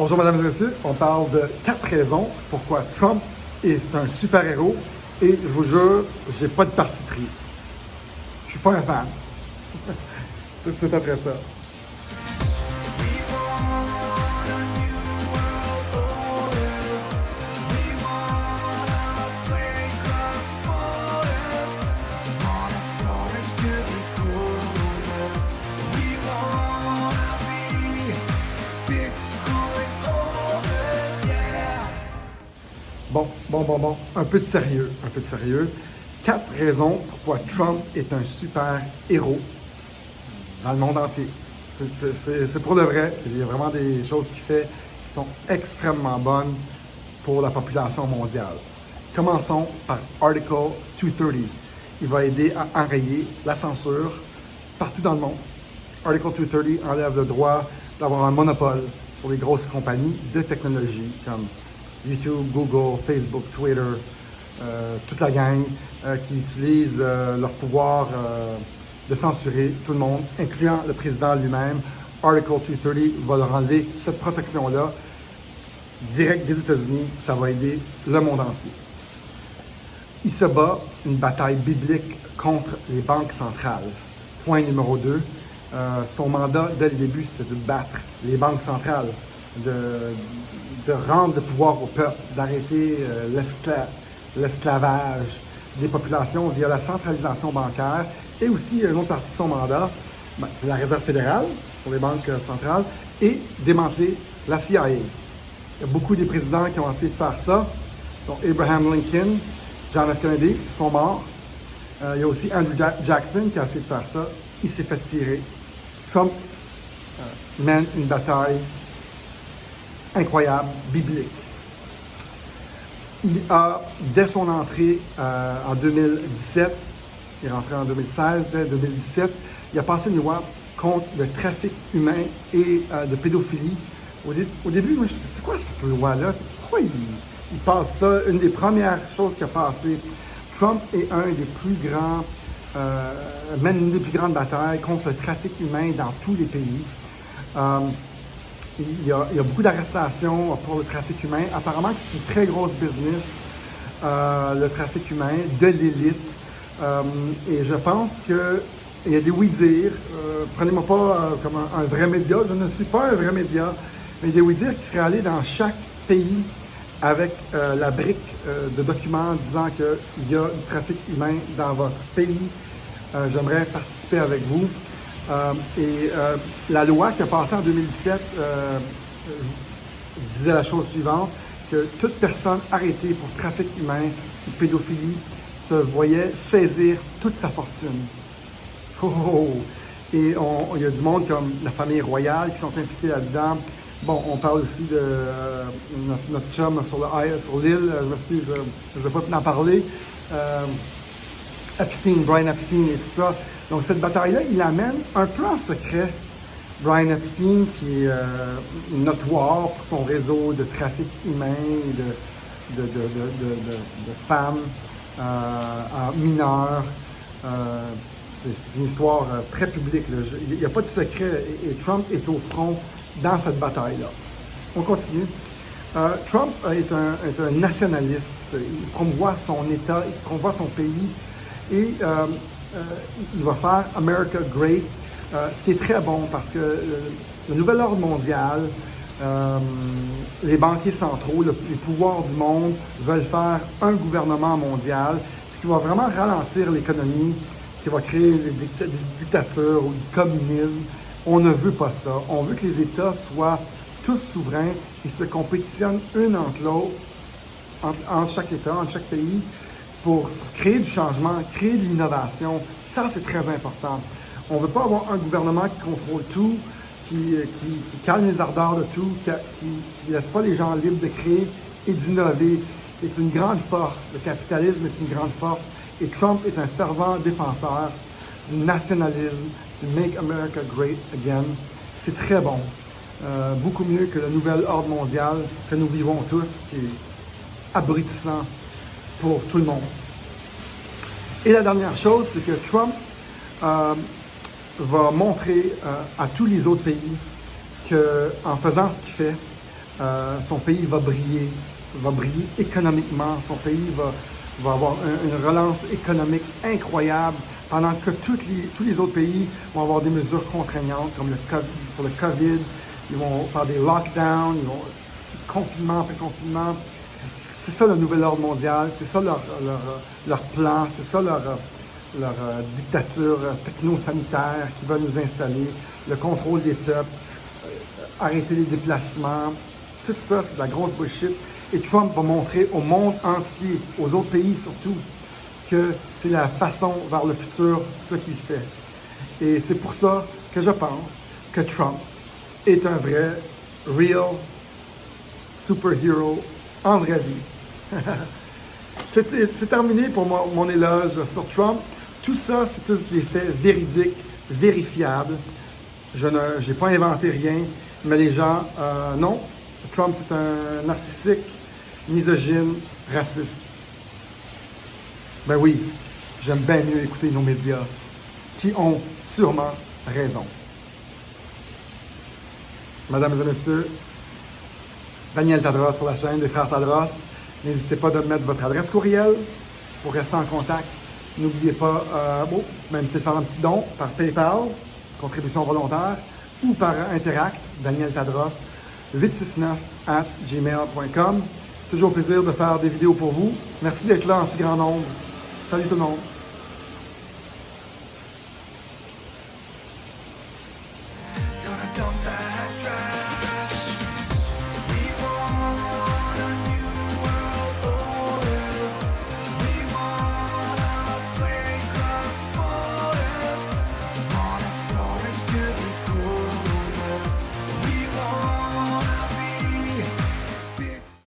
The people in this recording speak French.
Bonjour mesdames et messieurs, on parle de 4 raisons pourquoi Trump est un super-héros et je vous jure, j'ai pas de parti pris. Je suis pas un fan. Tout de suite après ça. Bon. Un peu de sérieux. 4 raisons pourquoi Trump est un super héros dans le monde entier. C'est pour de vrai. Il y a vraiment des choses qu'il fait qui sont extrêmement bonnes pour la population mondiale. Commençons par Article 230. Il va aider à enrayer la censure partout dans le monde. Article 230 enlève le droit d'avoir un monopole sur les grosses compagnies de technologie comme YouTube, Google, Facebook, Twitter, toute la gang qui utilise leur pouvoir de censurer tout le monde, incluant le président lui-même. Article 230 va leur enlever cette protection-là direct des États-Unis. Ça va aider le monde entier. Il se bat une bataille biblique contre les banques centrales. Point numéro 2. Son mandat, dès le début, c'était de battre les banques centrales, de rendre le pouvoir au peuple, d'arrêter l'esclavage des populations via la centralisation bancaire. Et aussi, une autre partie de son mandat, c'est la Réserve fédérale pour les banques centrales, et démanteler la CIA. Il y a beaucoup des présidents qui ont essayé de faire ça. Donc, Abraham Lincoln, John F. Kennedy sont morts. Il y a aussi Andrew Jackson qui a essayé de faire ça. Il s'est fait tirer. Trump mène une bataille incroyable, biblique. Il a, dès son entrée en 2017, il est rentré en 2016, dès 2017, il a passé une loi contre le trafic humain et de pédophilie. Au début, moi, c'est quoi cette loi-là? Pourquoi il passe ça? Une des premières choses qu'il a passé. Trump est un des plus grands, mène une des plus grandes batailles contre le trafic humain dans tous les pays. Il y a beaucoup d'arrestations pour le trafic humain. Apparemment, c'est une très grosse business, le trafic humain, de l'élite. Et je pense qu'il y a des oui-dire. Prenez-moi pas comme un vrai média. Je ne suis pas un vrai média. Mais il y a des oui-dire qui seraient allés dans chaque pays avec la brique de documents disant qu'il y a du trafic humain dans votre pays. J'aimerais participer avec vous. La loi qui a passé en 2017 disait la chose suivante, que toute personne arrêtée pour trafic humain ou pédophilie se voyait saisir toute sa fortune. Et il y a du monde comme la famille royale qui sont impliqués là-dedans. Bon, on parle aussi de notre chum sur l'île, je m'excuse, je ne vais pas en parler. Brian Epstein et tout ça. Donc cette bataille-là, il amène un peu en secret Brian Epstein, qui est notoire pour son réseau de trafic humain et de femmes mineures. C'est une histoire très publique. Il n'y a pas de secret et Trump est au front dans cette bataille-là. On continue. Trump est un nationaliste. Il promouvoit son État, il promouvoit son pays et il va faire America Great, ce qui est très bon parce que le nouvel ordre mondial, les banquiers centraux, les pouvoirs du monde veulent faire un gouvernement mondial, ce qui va vraiment ralentir l'économie, qui va créer des dictatures ou du communisme. On ne veut pas ça. On veut que les États soient tous souverains et se compétitionnent une entre l'autre, entre chaque État, entre chaque pays, pour créer du changement, créer de l'innovation. Ça, c'est très important. On ne veut pas avoir un gouvernement qui contrôle tout, qui calme les ardeurs de tout, qui ne laisse pas les gens libres de créer et d'innover. C'est une grande force. Le capitalisme est une grande force. Et Trump est un fervent défenseur du nationalisme, du Make America Great Again. C'est très bon. Beaucoup mieux que le nouvel ordre mondial que nous vivons tous, qui est abrutissant pour tout le monde. Et la dernière chose, c'est que Trump va montrer à tous les autres pays qu'en faisant ce qu'il fait, son pays va briller économiquement, son pays va avoir une relance économique incroyable, pendant que tous les autres pays vont avoir des mesures contraignantes, comme pour le COVID, ils vont faire des lockdowns, ils vont confinement après confinement. C'est ça le nouvel ordre mondial, c'est ça leur plan, c'est ça leur dictature techno-sanitaire qui va nous installer, le contrôle des peuples, arrêter les déplacements. Tout ça, c'est de la grosse bullshit. Et Trump va montrer au monde entier, aux autres pays surtout, que c'est la façon vers le futur, ce qu'il fait. Et c'est pour ça que je pense que Trump est un vrai, real superhero en vraie vie. C'est terminé pour mon éloge sur Trump. Tout ça, c'est tous des faits véridiques, vérifiables. Je n'ai pas inventé rien, mais les gens, non, Trump, c'est un narcissique, misogyne, raciste. Ben oui, j'aime bien mieux écouter nos médias, qui ont sûrement raison. Mesdames et messieurs, Daniel Tadros sur la chaîne des Frères Tadros. N'hésitez pas à mettre votre adresse courriel pour rester en contact. N'oubliez pas, même peut-être faire un petit don par PayPal, contribution volontaire, ou par Interact, Daniel Tadros, 869@gmail.com. Toujours plaisir de faire des vidéos pour vous. Merci d'être là en si grand nombre. Salut tout le monde!